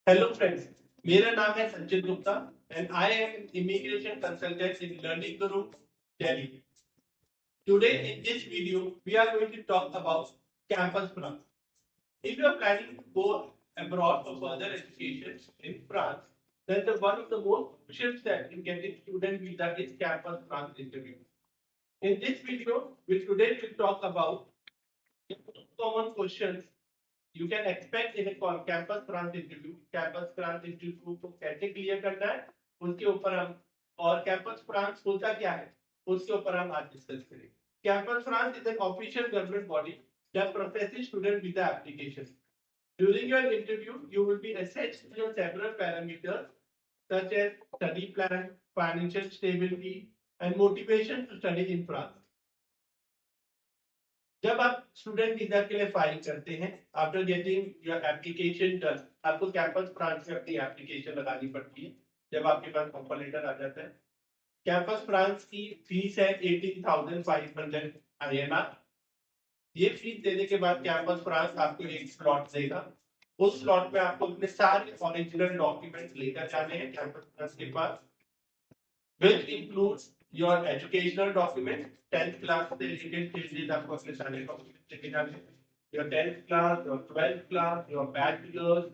Hello friends, मेरा नाम है संचित Gupta and I am immigration consultant in learning Guru Delhi. Today in this video, we are going to talk about campus France. If you are planning to go abroad for further education in France, then one of the most crucial steps in getting student visa is campus France interview. In this video, we today will talk about common questions you can expect in a campus France interview. Campus France interview को कैसे clear करना है, उसके ऊपर हम और campus France होता क्या है, उसके ऊपर हम आज डिस्कस करेंगे। Campus France is an official government body that processes student visa applications. During your interview, you will be assessed on several parameters such as study plan, financial stability, and motivation to study in France. जब आप student visa के लिए file करते हैं, after getting your application done, आपको campus France में अपनी application लगानी पड़ती है। जब आपके पास ऑफर लेटर आ जाता है, कैंपस फ्रांस की फीस है 18,500 INR। ये फीस देने के बाद कैंपस फ्रांस आपको एक स्लॉट देगा। उस स्लॉट में आपको अपने सारे ओरिजिनल डॉक्यूमेंट्स लेकर जाने हैं कैंपस फ्रांस के पास, which includes your educational document, 10th class से related changes आपको अपने सारे documents लेके जाने हैं। Your 10th class, your 12th class, your bachelor's,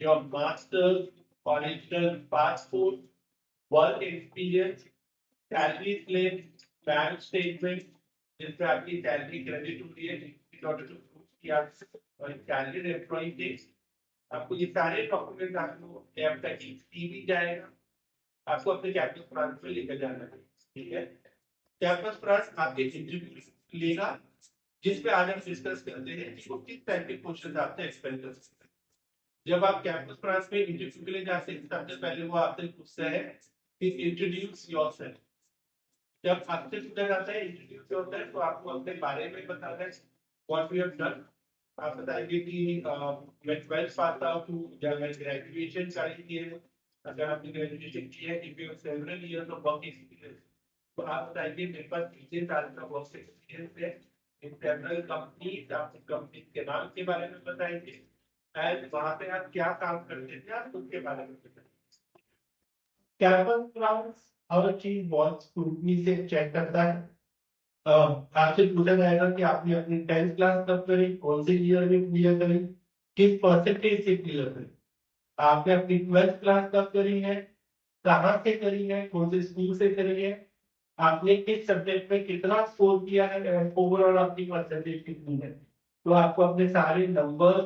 your master's, original passport, work experience, salary slip, bank statement, जिसपे आपकी सैलरी क्रेडिट होती है, in order to prove कि आप salaried employee थे। आपको ये सारे डॉक्यूमेंट आपको जब तक CV जाएगा, आपको अपने कैंपस फ्रांस में लेकर जाना है। ठीक है, कैंपस फ्रांस आपके इंटरव्यू लेगा, जिस पे आज हम डिस्कस करते हैं कि वो किस टाइप के क्वेश्चन आपसे एक्सपेक्ट कर सकते हैं। जब आप कैंपस फ्रांस में इंटरव्यू के लिए जाते हैं, सबसे पहले वो आपसे पूछता है कि इंट्रोड्यूस योरसेल्फ। जब आपसे पूछा जाता है इंट्रोड्यूस योरसेल्फ, तो आपको अपने बारे में बताना है, व्हाट यू हैव डन। आप बताएंगे कि मैं 12th पास आउट हूँ या मैं ग्रेजुएशन करी की है। अगर आपने ग्रेजुएशन की है, if you have several years of work experience, तो आप बताएंगे मेरे पास 3 साल का वर्क एक्सपीरियंस है इन सेवरल कंपनीज। आप कंपनी के नाम के बारे में बताएंगे एंड वहां पे आप क्या काम करते थे, आप उसके बारे में बताएंगे। कैंपस क्लास हर चीज बहुत स्क्रूटनी से चेक करता है। आपसे पूछा जाएगा कि आपने अपनी 10th क्लास कब करी, कौन से ईयर में क्लियर करी, किस परसेंटेज से क्लियर करी। आपने अपनी 12th क्लास कब करी है, कहाँ से करी है, कौन से स्कूल से करी है, आपने किस सब्जेक्ट में कितना स्कोर किया है, ओवरऑल आपकी परसेंटेज कितनी है। तो आपको अपने सारे नंबर,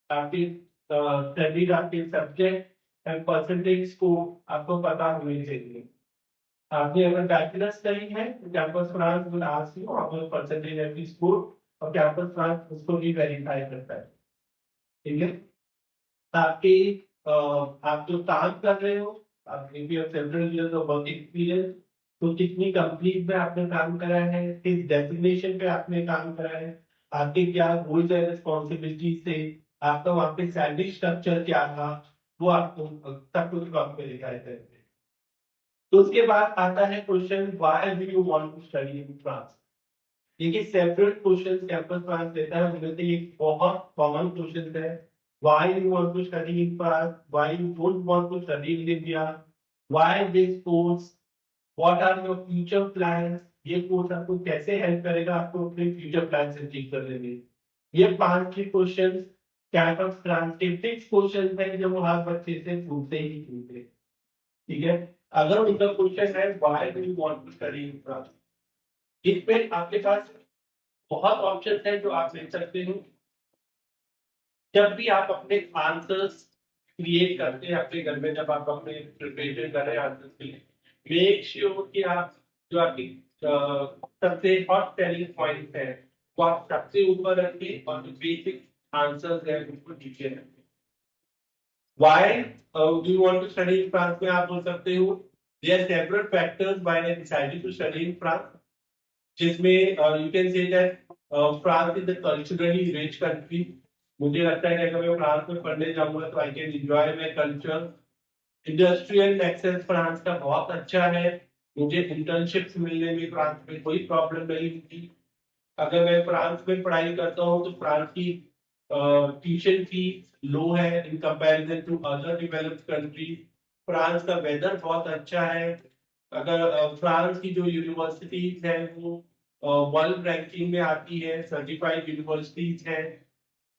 आपकी स्टडीड, आपके सब्जेक्ट एंड परसेंटेज स्कोर आपको पता होने चाहिए। आपने अगर बैचलर्स करी है तो campus France will ask you about percentage off score, और कैंपस फ्रांस उसको भी वेरीफाई करता है। ठीक है, आपके आप जो काम कर रहे हो, आप several years of work experience, तो कितनी कंपनीज में आपने काम करा है, किस डेजिग्नेशन पे आपने काम करा है, आपके क्या रोल्स एंड रिस्पॉन्सिबिलिटीज थे, आपका वहाँ पे सैलरी स्ट्रक्चर क्या था, वो आपको सब कुछ काम पे दिखाया जाएगा। तो उसके बाद आता है question, why do you want to study in France. देखिए सेवरल क्वेश्चंस कैंपस फ्रांस देता है, उनमें से एक बहुत कॉमन क्वेश्चन है, why you want to study in France, why you don't want to study in India, why this course, what are your future plans. ये course आपको कैसे हेल्प करेगा आपको अपने फ्यूचर प्लान अचीव करने में। ये 5 क्वेश्चन कैंपस फ्रांस के फिक्स क्वेश्चन है जो वो हर बच्चे से पूछते ही पूछते। ठीक है, अगर उनका क्वेश्चन है why do you want to study in France, इसमें आपके पास बहुत ऑप्शन है जो आप ले सकते हो। जब भी आप अपने आंसर्स क्रिएट करते हैं अपने घर में, जब आप अपने प्रिपरेशन कर रहे हैं आंसर्स के लिए, मेक श्योर कि आप जो आपकी सबसे हॉट सेलिंग पॉइंट है वो आप सबसे ऊपर रखिए, और जो बेसिक आंसर्स है उसको नीचे रखिए। Why do you want to study in France में आप बोल सकते हो, there are several factors why I decided to study in France, जिसमें you can say that France is a culturally rich country। मुझे लगता है कि अगर मैं फ्रांस में पढ़ने जाऊंगा तो I can enjoy my culture. Industrial nexus France का बहुत अच्छा है, मुझे इंटर्नशिप्स मिलने में फ्रांस में कोई प्रॉब्लम नहीं होती। अगर मैं फ्रांस में पढ़ाई करता हूँ तो फ्रांस की ट्यूशन फी लो है in comparison to other developed country. France का वेदर बहुत अच्छा है। अगर फ्रांस की जो यूनिवर्सिटीज है वो वर्ल्ड रैंकिंग में आती है, सर्टिफाइड यूनिवर्सिटीज है।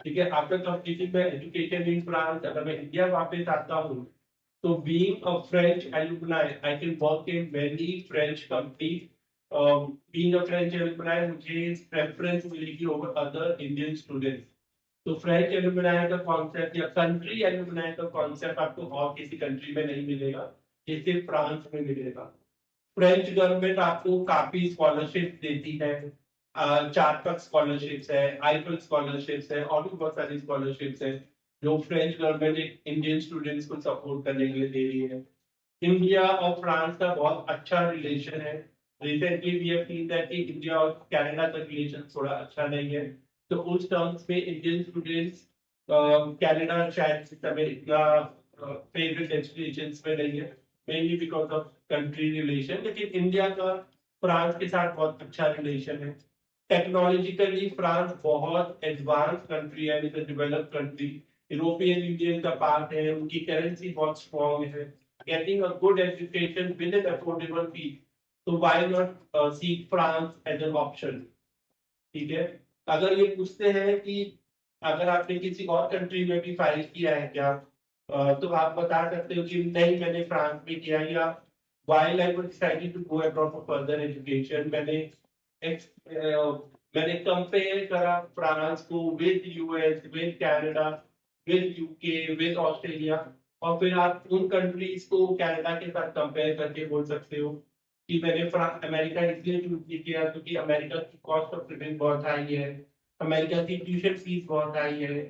ठीक है, after completing my education in France अगर मैं इंडिया वापस आता हूँ तो being a French alumni I can work in many French company. Being a French alumni मुझे प्रेफरेंस मिलेगी ओवर अदर इंडियन स्टूडेंट्स। तो फ्रेंच एलुमनाई का कॉन्सेप्ट या कंट्री एलुमनाई का कॉन्सेप्ट आपको और किसी कंट्री में नहीं मिलेगा, ये सिर्फ फ्रांस में मिलेगा। फ्रेंच गवर्नमेंट आपको काफी स्कॉलरशिप देती है। चार्टर्ड स्कॉलरशिप्स है, आईफल स्कॉलरशिप्स है और भी बहुत सारी स्कॉलरशिप्स है जो फ्रेंच गवर्नमेंट इंडियन स्टूडेंट्स को सपोर्ट करने के लिए दे रही है। इंडिया और फ्रांस का बहुत अच्छा रिलेशन है। Recently we have seen that कि इंडिया और कनाडा का रिलेशन थोड़ा अच्छा नहीं है। तो उस टर्म्स में इंडियन स्टूडेंट्स कनाडा शायद इस समय इतना फेवरेट डेस्टिनेशंस में नहीं है, mainly because of country relation. लेकिन इंडिया का फ्रांस के साथ बहुत अच्छा रिलेशन है। टेक्नोलॉजिकली फ्रांस बहुत एडवांस कंट्री है, डेवलप्ड कंट्री, यूरोपियन यूनियन का पार्ट है, उनकी करेंसी बहुत स्ट्रॉन्ग है। Getting a good education with an affordable fee, तो why not seek France as an option? ठीक है, अगर ये पूछते हैं कि अगर आपने किसी और कंट्री में भी फाइल किया है क्या, तो आप बता सकते हो कि नहीं मैंने फ्रांस में किया, या while I was decided to go abroad for further education मैंने कंपेयर करा फ्रांस को with US, with Canada, with UK, with Australia, और फिर आप उन कंट्रीज को कनाडा के साथ कंपेयर करके बोल सकते हो कि मैंने अमेरिका इसलिए चूज नहीं किया क्योंकि अमेरिका की कॉस्ट ऑफ लिविंग बहुत हाई है, अमेरिका की ट्यूशन फीस बहुत हाई है,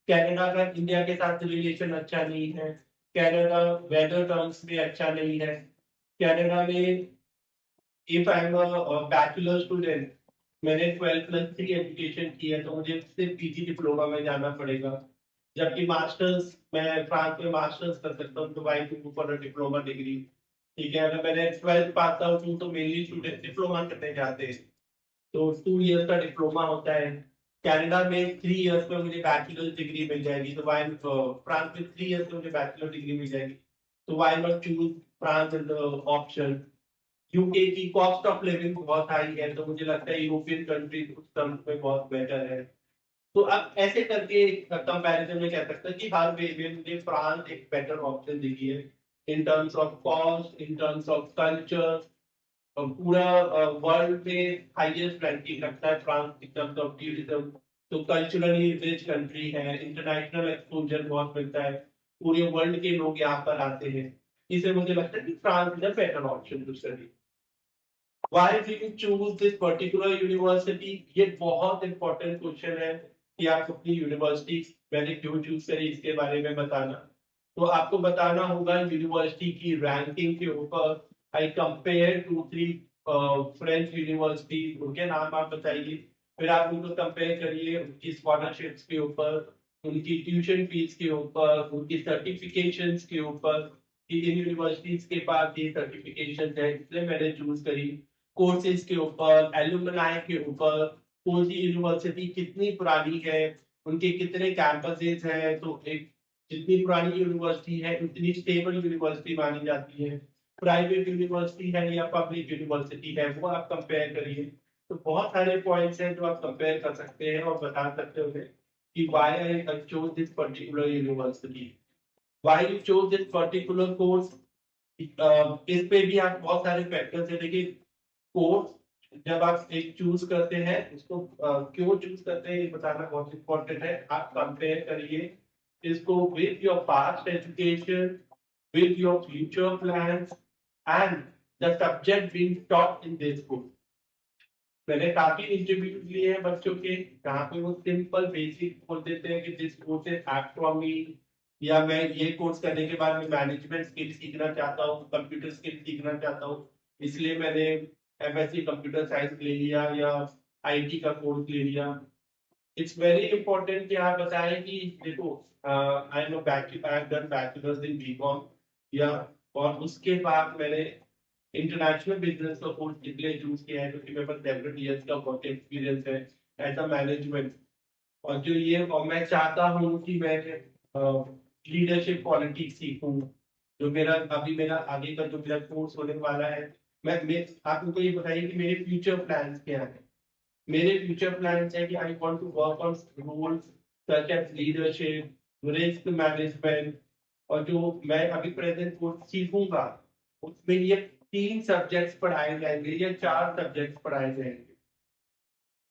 कनाडा का इंडिया के साथ रिलेशन अच्छा नहीं है, कनाडा वेदर टर्म्स में अच्छा नहीं है, कनाडा में if I am bachelor student, मैंने 12+3 एजुकेशन की है तो मुझे सिर्फ पीजी डिप्लोमा में जाना पड़ेगा। जबकि मास्टर्स मैं फ्रांस में मास्टर्स कर सकता हूँ, तो why to for a diploma degree. ठीक है, अगर मैंने 12th पास आउट हूँ तो मेनली स्टूडेंट डिप्लोमा करने जाते हैं, तो 2 इयर्स का डिप्लोमा होता है। कनाडा में 3 इयर्स में मुझे बैचलर डिग्री मिल जाएगी, तो वाई फ्रांस में 3 इयर्स में मुझे बैचलर डिग्री मिल जाएगी, तो why not choose France as option. UK की कॉस्ट ऑफ लिविंग बहुत हाई है, तो मुझे लगता है यूरोपियन कंट्रीज उस टर्म्स में बहुत बेटर है। तो अब ऐसे करके कंपैरिजन में कह सकते हैं कि हर वे में मुझे फ्रांस एक बेटर ऑप्शन दिखी है, in terms of cost, in terms of culture. पूरा वर्ल्ड में हाईएस्ट रैंकिंग रखता है France in terms of tourism. तो कल्चरली रिच कंट्री है, इंटरनेशनल एक्सपोजर बहुत मिलता है, पूरे वर्ल्ड के लोग यहाँ पर आते हैं। इसलिए मुझे लगता है कि France is a better option to study. Why do you choose this particular university? ये बहुत इंपॉर्टेंट क्वेश्चन है कि आप अपनी यूनिवर्सिटी मैंने क्यों चूज करी इसके बारे में बताना। तो आपको बताना होगा यूनिवर्सिटी की रैंकिंग के ऊपर। आई कंपेयर 2-3 फ्रेंच यूनिवर्सिटी, उनके नाम आप बताइए, फिर आप उनको कंपेयर करिए उनकी स्कॉलरशिप्स के ऊपर, उनकी ट्यूशन फीस के ऊपर, उनकी सर्टिफिकेशंस के ऊपर कि इन यूनिवर्सिटीज के पास ये सर्टिफिकेशन है इसलिए मैंने चूज करी। कोर्सेज के ऊपर, एलुमनाई के ऊपर, कौन सी यूनिवर्सिटी कितनी पुरानी है, उनके कितने कैंपसेस हैं, तो एक जितनी पुरानी यूनिवर्सिटी है उतनी स्टेबल यूनिवर्सिटी मानी जाती है। प्राइवेट यूनिवर्सिटी है या पब्लिक यूनिवर्सिटी है, वो आप कंपेयर करिए। तो बहुत सारे पॉइंट्स हैं जो आप कंपेयर कर सकते हैं और बता सकते हो कि why I chose this particular university, why you chose this particular course. इस पे भी आप बहुत सारे फैक्टर्स है, देखिए कोर्स जब आप एक चूज करते हैं उसको क्यों चूज करते हैं ये बताना बहुत इंपॉर्टेंट है। आप कंपेयर करिए इसको with your past education, with your future plans and the subject being taught in this book. मैंने काफी इंटरव्यूज लिए हैं बच्चों के जहाँ पे वो सिंपल बेसिक बोल देते हैं कि this course is apt for me, या मैं ये कोर्स करने के बाद मैं मैनेजमेंट स्किल सीखना चाहता हूँ, कंप्यूटर स्किल सीखना चाहता हूँ, इसलिए मैंने एमएससी कंप्यूटर साइंस ले लिया या आईटी का कोर्स ले लिया। इट्स वेरी इंपॉर्टेंट कि आप बताएं कि देखो I am I have done bachelors in BCom, या और उसके बाद मैंने इंटरनेशनल बिजनेस का कोर्स इसलिए चूज किया है क्योंकि मेरे पास सेवरल इयर्स का वर्क एक्सपीरियंस है एज अ मैनेजमेंट। और जो ये और मैं चाहता हूँ कि मैं लीडरशिप क्वालिटी सीखूं, जो मेरा आगे का जो मेरा कोर्स होने वाला है। मैं आप मुझको ये बताइए कि मेरे फ्यूचर प्लान्स क्या है। मेरे फ्यूचर प्लान्स है कि I want to work on roles such as leadership, risk management, और जो मैं अभी प्रेजेंट कोर्स सीखूंगा उसमें ये 3 सब्जेक्ट्स पढ़ाए जाएंगे या 4 सब्जेक्ट्स पढ़ाए जाएंगे।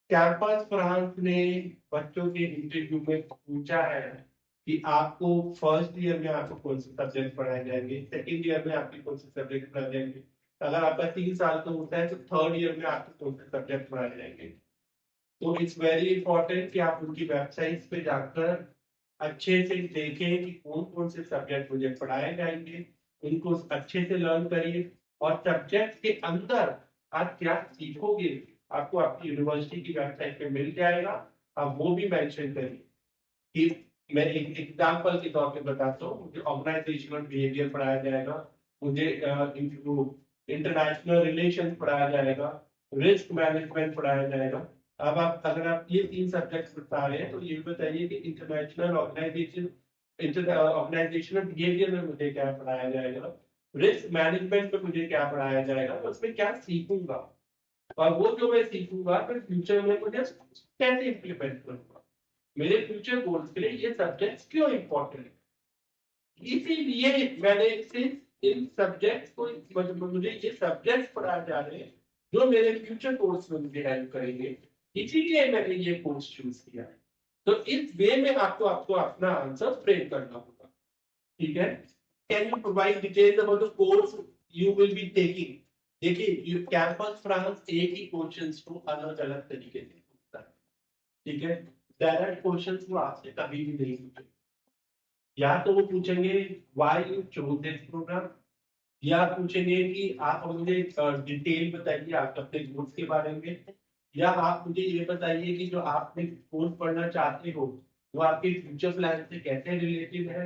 कैंपस फ्रांस ने बच्चों के इंटरव्यू में पूछा है कि आपको फर्स्ट ईयर में आपको कौन से सब्जेक्ट पढ़ाए जाएंगे, सेकंड ईयर में आपके कौन से सब्जेक्ट पढ़ाए जाएंगे, अगर आपका 3 साल का होता है तो थर्ड ईयर में आपको कौन से सब्जेक्ट पढ़ाए जाएंगे। तो इट्स वेरी इंपॉर्टेंट कि आप उनकी वेबसाइट पे जाकर अच्छे से देखें कि कौन कौन से सब्जेक्ट मुझे पढ़ाए जाएंगे, उनको अच्छे से लर्न करिए, और सब्जेक्ट के अंदर आप क्या सीखोगे आपको आपकी यूनिवर्सिटी की वेबसाइट पे मिल जाएगा। आप वो भी मेंशन करिए कि मैं एक एग्जांपल के तौर पे बताता हूँ, मुझे ऑर्गेनाइजेशनल बिहेवियर पढ़ाया जाएगा, मुझे इंटरनेशनल रिलेशन पढ़ाया जाएगा, रिस्क मैनेजमेंट पढ़ाया जाएगा। अब आप अगर आप ये 3 सब्जेक्ट्स बता रहे हैं तो ये बताइए कि ऑर्गेनाइजेशनल बिहेवियर में मुझे क्या पढ़ाया जाएगा, रिस्क मैनेजमेंट में मुझे क्या पढ़ाया जाएगा, तो उसमें क्या सीखूंगा, और वो जो मैं सीखूंगा फिर फ्यूचर में मुझे कैसे इम्प्लीमेंट करूंगा। मेरे फ्यूचर गोल्स के लिए ये सब्जेक्ट्स क्यों इंपॉर्टेंट है, इसीलिए मैंने सिर्फ इन सब्जेक्ट्स को, मुझे ये सब्जेक्ट्स पढ़ाए जा रहे हैं जो मेरे फ्यूचर कोर्स में मुझे हेल्प करेंगे, इसीलिए मैंने ये कोर्स चूज किया है। तो इस वे में आपको आपको अपना आंसर फ्रेम करना होगा, ठीक है। Can you provide details about the course you will be taking. देखिए कैंपस फ्रांस एक ही क्वेश्चंस को अलग अलग तरीके से पूछता है, ठीक है। डायरेक्ट क्वेश्चंस वो आपसे कभी भी नहीं पूछेंगे, या तो वो पूछेंगे why you chose this program, या पूछेंगे कि आप मुझे डिटेल बताइए आप अपने कोर्स के बारे में, या आप मुझे ये बताइए कि जो आपने कोर्स पढ़ना चाहते हो वो आपके फ्यूचर प्लान से कैसे रिलेटेड है,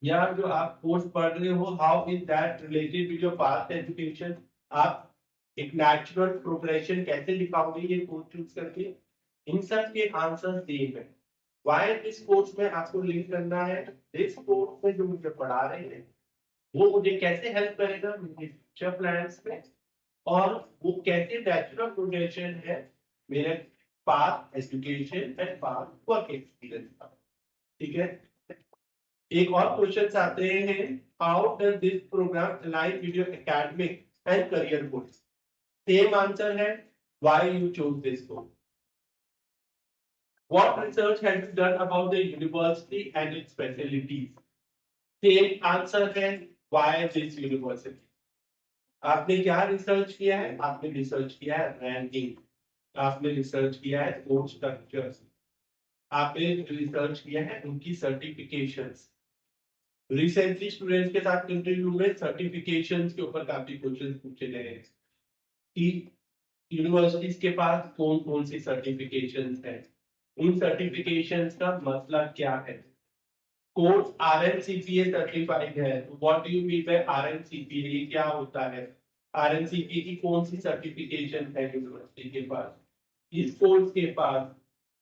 या जो आप कोर्स पढ़ रहे हो how is that related with your past education. आप एक नेचुरल प्रोग्रेशन कैसे दिखाओगे ये कोर्स चूज करके। इन सब के आंसर सेम है। वाई दिस कोर्स में आपको लिंक करना है, दिस कोर्स में जो मुझे पढ़ा रहे हैं वो मुझे कैसे हेल्प करेगा मेरे फ्यूचर प्लान्स में, और वो कैसे नेचुरल प्रोग्रेशन है मेरे past education and past work experience का, ठीक है। एक और क्वेश्चन आते हैं, how does this programme align with your academic and career goals. Same answer है, why you choose this course. What research has been done about the university and its facilities? Same answer है, why this university। आपने क्या research किया है, आपने research किया है ranking, आपने रिसर्च किया है कोर्स स्ट्रक्चर्स, आपने रिसर्च किया है उनकी सर्टिफिकेशंस। रिसेंटली स्टूडेंट्स के साथ इंटरव्यू में सर्टिफिकेशंस के ऊपर काफी क्वेश्चंस पूछे गए हैं कि यूनिवर्सिटीज के पास कौन कौन सी सर्टिफिकेशंस हैं, उन सर्टिफिकेशंस का मतलब क्या है। कोर्स आरएनसीपीए सर्टिफाइड है, तो what do you mean by RNCPA, ये क्या होता है। आरएनसीपीए की कौन सी सर्टिफिकेशन है यूनिवर्सिटी के पास, इस कोर्स के पास।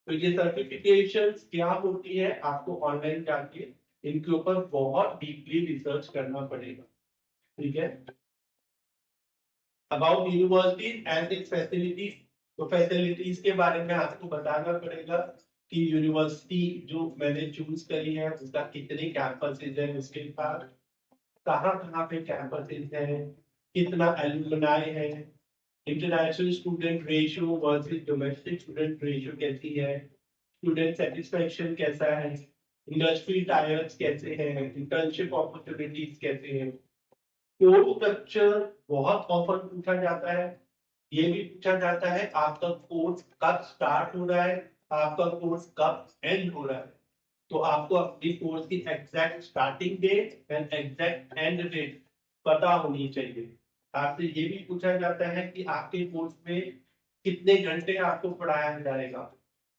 तो ये सर्टिफिकेशंस क्या होती है आपको ऑनलाइन जाके इनके ऊपर बहुत डीपली रिसर्च करना पड़ेगा, ठीक है। About university and it's facilities, तो फैसिलिटीज के बारे में आपको बताना पड़ेगा कि यूनिवर्सिटी जो मैंने चूज करी है उसका कितने कैंपसेस है, उसके पास कहाँ कहाँ पे कैंपसेस है, कितना एलुमनाई है, international student ratio versus domestic student ratio कैसी है, स्टूडेंट सेटिस्फेक्शन कैसा है, इंडस्ट्री टायर्स कैसे हैं, इंटर्नशिप अपॉर्चुनिटीज कैसे हैं। कोर्स स्ट्रक्चर बहुत ऑफन पूछा जाता है, ये भी पूछा जाता है आपका कोर्स कब स्टार्ट हो रहा है, आपका कोर्स कब एंड हो रहा है। तो आपको अपनी कोर्स की exact starting date and exact end date पता होनी चाहिए। आपसे ये भी पूछा जाता है कि आपके कोर्स में कितने घंटे आपको पढ़ाया जाएगा,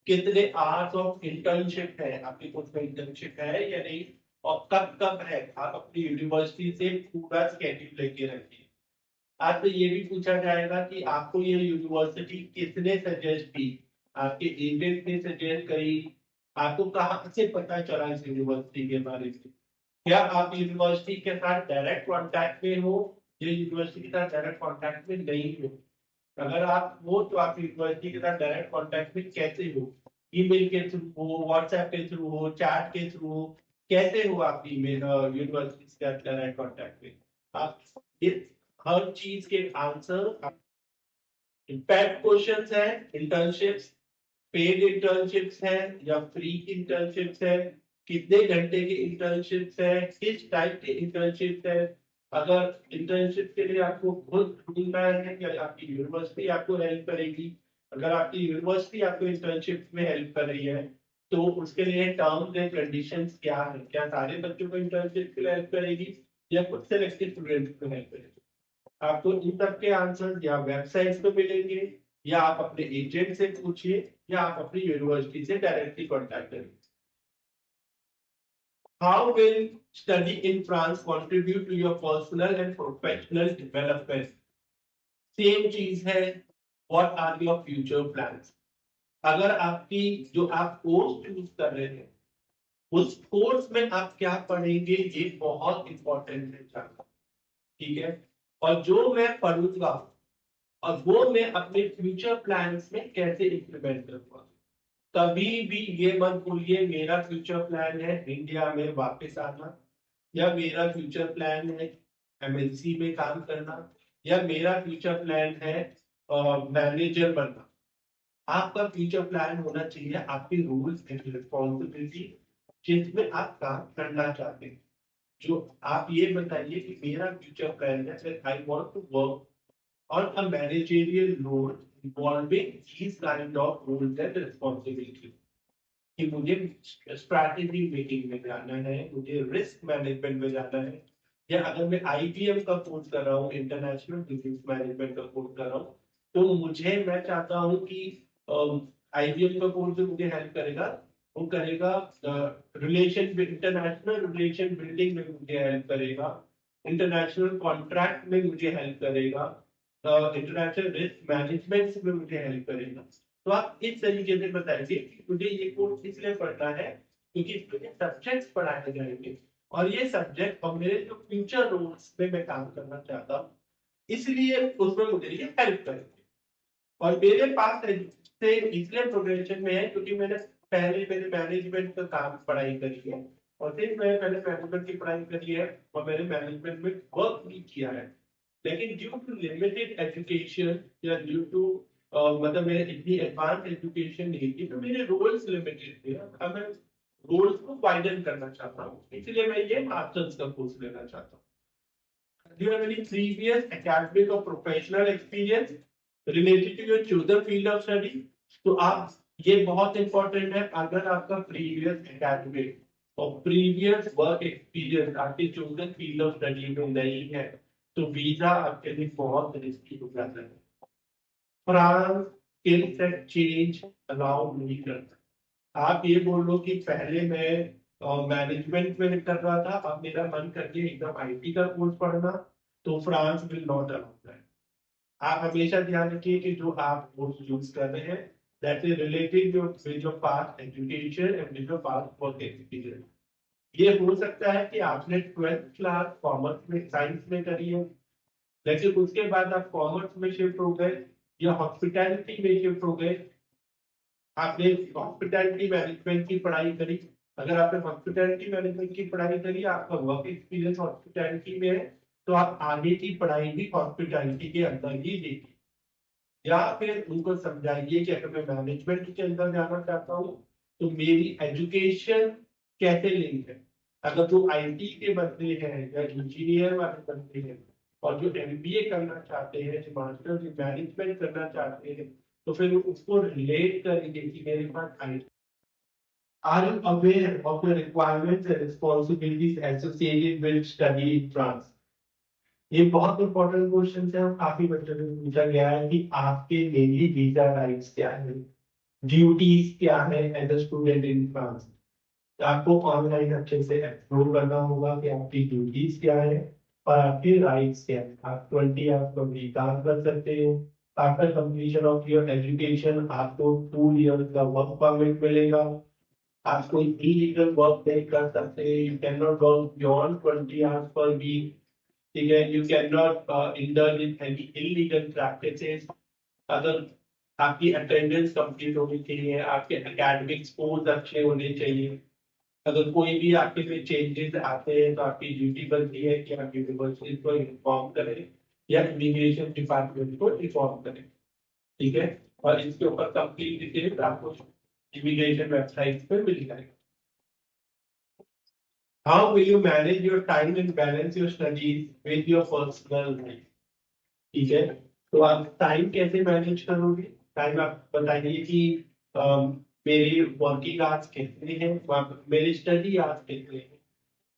कितने आवर्स ऑफ इंटर्नशिप है, आपके कोर्स में इंटर्नशिप है या नहीं, और कब कब है। आप अपनी यूनिवर्सिटी से पूरा स्केड्यूल लेके रखिए। आपसे ये भी पूछा जाएगा कि आपको ये यूनिवर्सिटी किसने सजेस्ट की, आपके एजेंट ने सजेस्ट करी, आपको कहाँ से पता चला इस यूनिवर्सिटी के बारे में? क्या आप यूनिवर्सिटी के साथ डायरेक्ट कांटेक्ट में हो या यूनिवर्सिटी के साथ डायरेक्ट कांटेक्ट में नहीं हो? अगर आप हो तो आप यूनिवर्सिटी के साथ डायरेक्ट कांटेक्ट में कैसे हो? ईमेल के थ्रू हो, व्हाट्सएप के थ्रू हो, चैट के थ्रू हो, कैसे हो आप ईमेल यूनिवर्सिटी के साथ डायरेक्ट कांटेक्ट में? आप इस हर चीज के आंसर इम्पैक्ट क्वेश्चंस है, इंटर्नशिप्स, पेड इंटर्नशिप्स है या फ्री इंटर्नशिप्स है, कितने घंटे की इंटर्नशिप्स है, किस टाइप की इंटर्नशिप्स है। अगर इंटर्नशिप के लिए आपको खुद ढूंढना है या आपकी यूनिवर्सिटी आपको हेल्प करेगी, अगर आपकी यूनिवर्सिटी आपको इंटर्नशिप में हेल्प कर रही है तो उसके लिए टर्म्स एंड कंडीशंस क्या है? क्या सारे बच्चों को इंटर्नशिप के लिए हेल्प करेगी या कुछ सेलेक्टेड स्टूडेंट्स को हेल्प करेगी? आपको इन सब के आंसर या वेबसाइट पे मिलेंगे या आप अपने एजेंट से पूछिए या आप अपनी यूनिवर्सिटी से डायरेक्टली कांटेक्ट करिए। How will study in France contribute to your personal and professional development? Same चीज है, what are your future plans? अगर आपकी जो आप कोर्स चूज कर रहे हैं उस कोर्स में आप क्या पढ़ेंगे ये बहुत इंपॉर्टेंट है जानना, ठीक है? और जो मैं पढ़ूंगा और वो मैं अपने फ्यूचर प्लान्स में कैसे इंप्लीमेंट करूंगा। कभी भी ये मत भूलिए मेरा फ्यूचर प्लान है इंडिया में वापस आना, या मेरा फ्यूचर प्लान है एमएनसी में काम करना, या मेरा फ्यूचर प्लान है मैनेजर बनना। आपका फ्यूचर प्लान होना चाहिए आपके रूल्स एंड रिस्पॉन्सिबिलिटी जिसमें आप काम करना चाहते हैं। जो आप ये बताइए कि मेरा फ्यूचर प्लान है I want to work on a managerial role involving these kind of roles and responsibilities. कि मुझे स्ट्रैटेजी मेकिंग में जाना है, मुझे रिस्क मैनेजमेंट में जाना है, या अगर मैं आईबीएम का कोर्स कर रहा हूँ, इंटरनेशनल बिजनेस मैनेजमेंट का कोर्स कर रहा हूँ, तो मैं चाहता हूँ कि आईबीएम का कोर्स जो मुझे हेल्प करेगा वो करेगा रिलेशन इंटरनेशनल रिलेशन बिल्डिंग में मुझे हेल्प करेगा, इंटरनेशनल कॉन्ट्रैक्ट में मुझे हेल्प करेगा, इंटरनेशनल रिस्क मैनेजमेंट में मुझे हेल्प करेगा। तो आप इस तरीके से बताइए कि मुझे ये कोर्स इसलिए पढ़ना है क्योंकि इसमें सब्जेक्ट्स पढ़ाए जाएंगे और ये सब्जेक्ट और मेरे जो फ्यूचर रोल्स में मैं काम करना चाहता हूँ इसलिए उसमें मुझे ये हेल्प करेंगे। और मेरे पास से इसलिए प्रोग्रेशन में है क्योंकि मैंने पहले मेरे मैनेजमेंट का काम पढ़ाई करी है और फिर मैंने पहले मैनेजमेंट की पढ़ाई करी है और मैंने मैनेजमेंट में वर्क भी किया है। लेकिन ड्यू टू लिमिटेड एजुकेशन या ड्यू टू मतलब मेरे इतनी एडवांस एजुकेशन नहीं थी तो मेरे रोल्स लिमिटेड थे। अब मैं रोल्स को वाइडन करना चाहता हूँ इसलिए मैं ये मास्टर्स का कोर्स लेना चाहता हूँ। Do you have any previous academic or professional experience related to your chosen field of study? तो आप ये बहुत इंपॉर्टेंट है अगर आपका प्रीवियस एकेडमिक और प्रीवियस वर्क एक्सपीरियंस आपके चोजन फील्ड ऑफ स्टडी में नहीं है तो वीजा आपके लिए बहुत रिस्की हो जाता है। France skill set change allow नहीं करता। आप ये बोल लो कि पहले मैं मैनेजमेंट में कर रहा था अब मेरा मन करके एकदम आईटी का कोर्स पढ़ना तो France will not allow that. आप हमेशा ध्यान रखिए कि जो आप कोर्स यूज कर रहे हैं that is related with your past education and with your past work experience. ये हो सकता है कि आपने 12th क्लास कॉमर्स में साइंस में करी है लेकिन उसके बाद आप कॉमर्स में शिफ्ट हो गए या हॉस्पिटैलिटी में शिफ्ट हो गए, आपने हॉस्पिटैलिटी मैनेजमेंट की पढ़ाई करी। अगर आपने हॉस्पिटैलिटी मैनेजमेंट की पढ़ाई करी आपका वर्क एक्सपीरियंस हॉस्पिटैलिटी में है तो आप आगे की पढ़ाई भी हॉस्पिटैलिटी के अंदर ही देखिए या फिर उनको समझाइए कि अगर मैं मैनेजमेंट के अंदर जाना चाहता हूँ तो मेरी एजुकेशन कैसे लिंक है। अगर वो आईटी के बंदे हैं या इंजीनियर वाले बंदे हैं और जो एमबीए करना चाहते हैं जो मास्टर्स इन मैनेजमेंट करना चाहते हैं तो फिर उसको रिलेट करेंगे कि मेरे पास IT. Are you aware of the requirements and responsibilities associated with study in France? ये बहुत इंपॉर्टेंट क्वेश्चन है काफी बच्चों से पूछा गया है कि आपके डेली वीजा राइट्स क्या है, ड्यूटीज क्या है as a student in France. आपको ऑनलाइन अच्छे से एक्सप्लोर करना होगा कि आपकी ड्यूटीज क्या है और आपके राइट्स क्या है। आप 20 आवर्स कभी काम कर सकते हो। After completion of your education आपको 2 इयर्स का वर्क परमिट मिलेगा आप कोई इलीगल वर्क नहीं कर सकते, you can not work beyond 20 hours per week, ठीक है, you can not indulge in any illegal practices. अगर आपकी अटेंडेंस कंप्लीट होनी चाहिए, आपके एकेडमिक स्कोर्स अच्छे होने चाहिए। अगर कोई भी आपके में चेंजेस आते हैं तो आपकी ड्यूटी बनती है कि आप यूनिवर्सिटी को इन्फॉर्म करें या इमिग्रेशन डिपार्टमेंट को इन्फॉर्म करें, ठीक है। और इसके ऊपर कंप्लीट डिटेल्स आपको इमिग्रेशन वेबसाइट पे मिल जाएगा। How will you manage your time and balance your studies with your personal life? ठीक है, तो आप टाइम कैसे मैनेज करोगे? टाइम आप बताइए कि मेरी वर्किंग आवर्स कितने हैं, मेरी स्टडी आवर्स कितने हैं,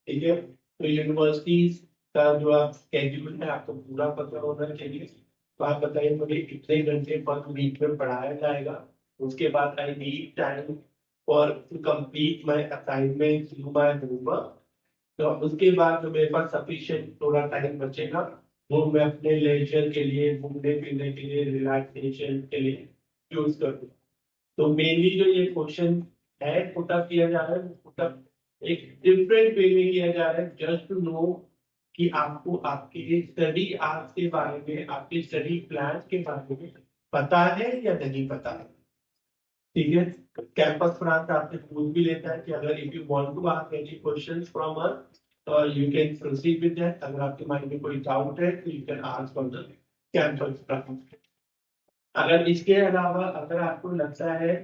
ठीक है। तो यूनिवर्सिटीज का जो आप स्केड्यूल है आपको पूरा पता होना चाहिए। तो आप बताइए मुझे कितने घंटे पर वीक में पढ़ाया जाएगा, उसके बाद I need time for to complete my assignment, do my homework. तो उसके बाद जो मेरे पास सफिशिएंट थोड़ा टाइम बचेगा वो मैं अपने लेजर के लिए, घूमने फिरने के लिए, रिलैक्सेशन के लिए यूज करूँ। तो मेनली जो ये क्वेश्चन है पुटअप किया जा रहा है, पुटअप एक डिफरेंट वे में किया जा रहा है, जस्ट टू नो कि आपको आपके स्टडी आवर्स के बारे में, आपके स्टडी प्लान के बारे में पता है या नहीं पता है, ठीक है। कैंपस फ्रांस आपसे पूछ भी लेता है कि अगर if you want to ask any questions from us तो you can proceed with that. अगर आपके माइंड में कोई डाउट है तो you can ask from the campus France. अगर इसके अलावा अगर आपको लगता है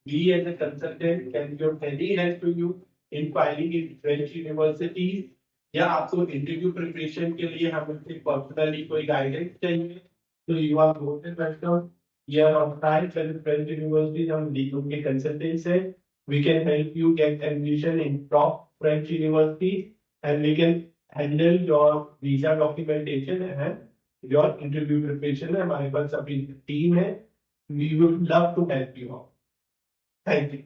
we as a consultant can be of any help to you in filing in French universities, या आपको इंटरव्यू प्रिपरेशन के लिए हमसे पर्सनली कोई गाइडेंस चाहिए तो you are more than welcome. Here on time French universities हम लीगल के कंसल्टेंट्स हैं, we can help you get admission in top French university and we can handle your visa documentation and your interview preparation है। हमारे पास अभी team है, we would love to help you out. Thank you.